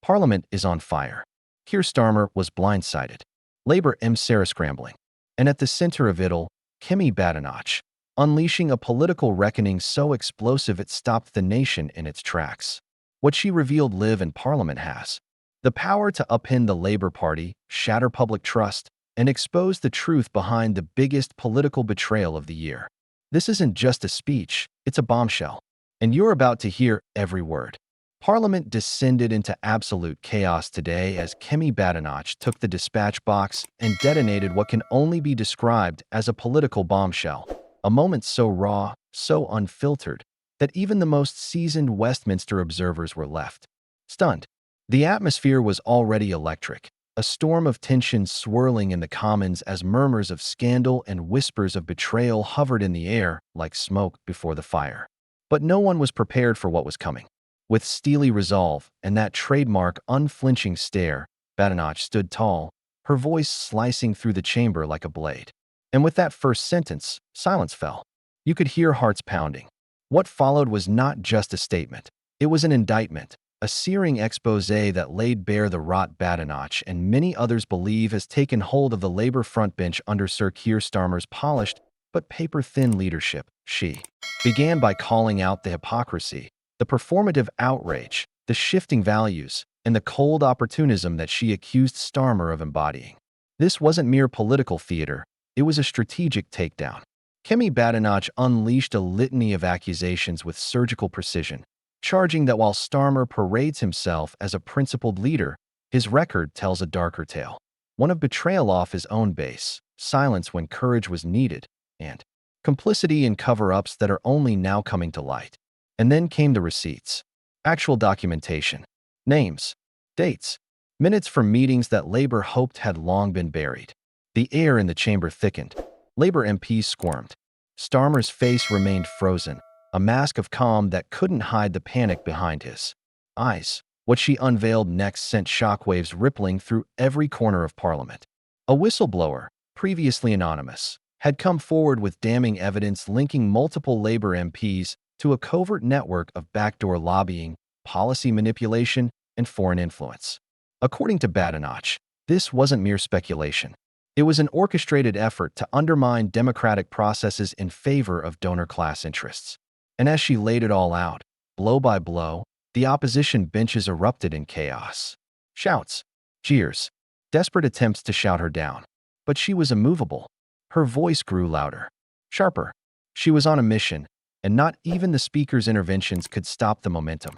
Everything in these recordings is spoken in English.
Parliament is on fire. Keir Starmer was blindsided. Labour MPs scrambling. And at the center of it all, Kemi Badenoch, unleashing a political reckoning so explosive it stopped the nation in its tracks. What she revealed live in Parliament has the power to upend the Labour Party, shatter public trust, and expose the truth behind the biggest political betrayal of the year. This isn't just a speech, it's a bombshell. And you're about to hear every word. Parliament descended into absolute chaos today as Kemi Badenoch took the dispatch box and detonated what can only be described as a political bombshell. A moment so raw, so unfiltered, that even the most seasoned Westminster observers were left stunned. The atmosphere was already electric, a storm of tension swirling in the Commons as murmurs of scandal and whispers of betrayal hovered in the air like smoke before the fire. But no one was prepared for what was coming. With steely resolve and that trademark unflinching stare, Badenoch stood tall, her voice slicing through the chamber like a blade. And with that first sentence, silence fell. You could hear hearts pounding. What followed was not just a statement. It was an indictment, a searing exposé that laid bare the rot Badenoch and many others believe has taken hold of the Labour frontbench under Sir Keir Starmer's polished but paper-thin leadership. She began by calling out the hypocrisy, the performative outrage, the shifting values, and the cold opportunism that she accused Starmer of embodying. This wasn't mere political theater, it was a strategic takedown. Kemi Badenoch unleashed a litany of accusations with surgical precision, charging that while Starmer parades himself as a principled leader, his record tells a darker tale. One of betrayal off his own base, silence when courage was needed, and complicity in cover-ups that are only now coming to light. And then came the receipts. Actual documentation. Names. Dates. Minutes from meetings that Labour hoped had long been buried. The air in the chamber thickened. Labour MPs squirmed. Starmer's face remained frozen, a mask of calm that couldn't hide the panic behind his eyes. What she unveiled next sent shockwaves rippling through every corner of Parliament. A whistleblower, previously anonymous, had come forward with damning evidence linking multiple Labour MPs to a covert network of backdoor lobbying, policy manipulation, and foreign influence. According to Badenoch, this wasn't mere speculation. It was an orchestrated effort to undermine democratic processes in favor of donor-class interests. And as she laid it all out, blow by blow, the opposition benches erupted in chaos. Shouts, jeers, desperate attempts to shout her down. But she was immovable. Her voice grew louder, sharper. She was on a mission, and not even the speaker's interventions could stop the momentum.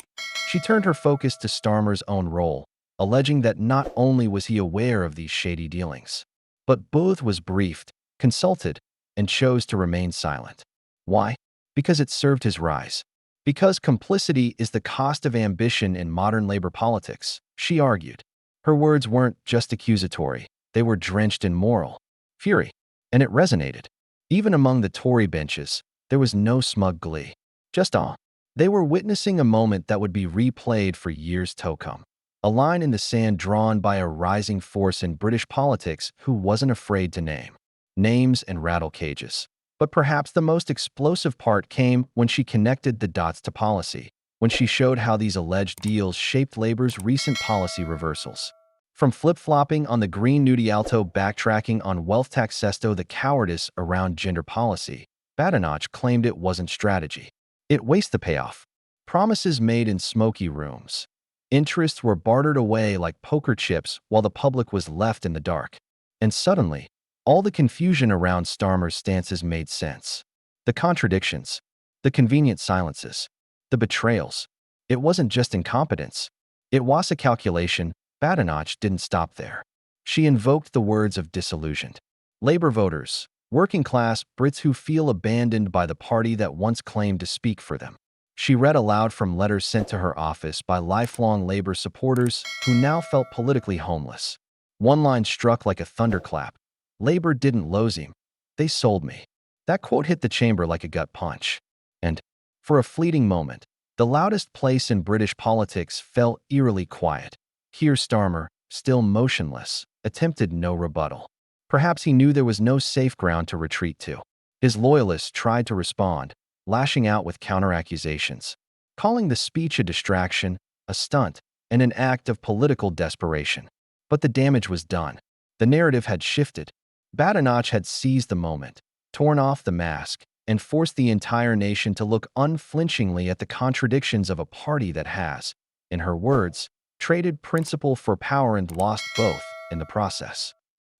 She turned her focus to Starmer's own role, alleging that not only was he aware of these shady dealings, but both was briefed, consulted, and chose to remain silent. Why? Because it served his rise. Because complicity is the cost of ambition in modern Labour politics, she argued. Her words weren't just accusatory, they were drenched in moral fury, and it resonated. Even among the Tory benches, there was no smug glee, just awe. They were witnessing a moment that would be replayed for years to come. A line in the sand drawn by a rising force in British politics who wasn't afraid to name names and rattle cages. But perhaps the most explosive part came when she connected the dots to policy, when she showed how these alleged deals shaped Labour's recent policy reversals. From flip-flopping on the Green New Deal to backtracking on wealth tax to the cowardice around gender policy, Badenoch claimed it wasn't strategy. It wasted the payoff. Promises made in smoky rooms. Interests were bartered away like poker chips while the public was left in the dark. And suddenly, all the confusion around Starmer's stances made sense. The contradictions, the convenient silences, the betrayals. It wasn't just incompetence. It was a calculation. Badenoch didn't stop there. She invoked the words of disillusioned Labour voters, working-class Brits who feel abandoned by the party that once claimed to speak for them. She read aloud from letters sent to her office by lifelong Labour supporters who now felt politically homeless. One line struck like a thunderclap. Labour didn't lose him. They sold me. That quote hit the chamber like a gut punch. And, for a fleeting moment, the loudest place in British politics fell eerily quiet. Keir Starmer, still motionless, attempted no rebuttal. Perhaps he knew there was no safe ground to retreat to. His loyalists tried to respond, lashing out with counter-accusations, calling the speech a distraction, a stunt, and an act of political desperation. But the damage was done. The narrative had shifted. Badenoch had seized the moment, torn off the mask, and forced the entire nation to look unflinchingly at the contradictions of a party that has, in her words, traded principle for power and lost both in the process.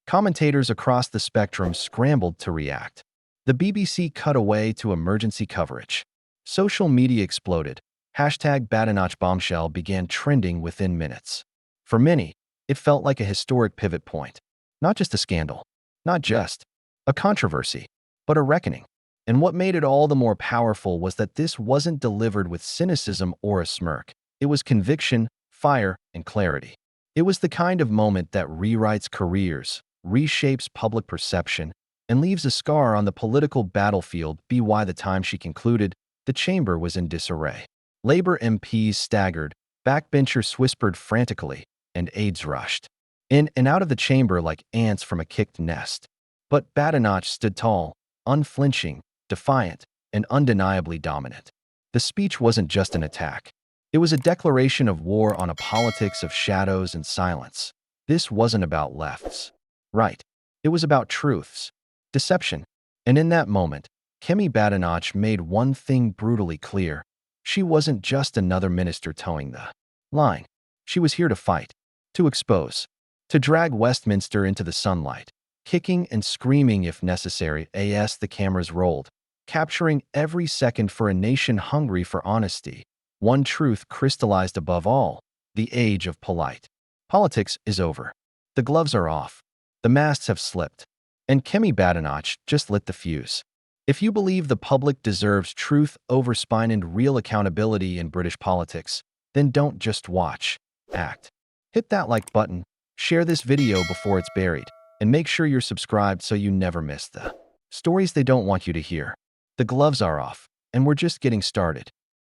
Commentators across the spectrum scrambled to react. The BBC cut away to emergency coverage. Social media exploded. #Badenoch Bombshell began trending within minutes. For many, it felt like a historic pivot point. Not just a scandal, not just a controversy, but a reckoning. And what made it all the more powerful was that this wasn't delivered with cynicism or a smirk. It was conviction, fire, and clarity. It was the kind of moment that rewrites careers, reshapes public perception, and leaves a scar on the political battlefield. By the time she concluded, the chamber was in disarray. Labour MPs staggered, backbenchers whispered frantically, and aides rushed in and out of the chamber like ants from a kicked nest. But Badenoch stood tall, unflinching, defiant, and undeniably dominant. The speech wasn't just an attack. It was a declaration of war on a politics of shadows and silence. This wasn't about lefts, right. It was about truths, deception. And in that moment, Kemi Badenoch made one thing brutally clear. She wasn't just another minister towing the line. She was here to fight, to expose, to drag Westminster into the sunlight, kicking and screaming if necessary as the cameras rolled, capturing every second for a nation hungry for honesty. One truth crystallized above all: the age of polite politics is over. The gloves are off. The masks have slipped. And Kemi Badenoch just lit the fuse. If you believe the public deserves truth over spine and real accountability in British politics, then don't just watch, act. Hit that like button, share this video before it's buried, and make sure you're subscribed so you never miss the stories they don't want you to hear. The gloves are off, and we're just getting started.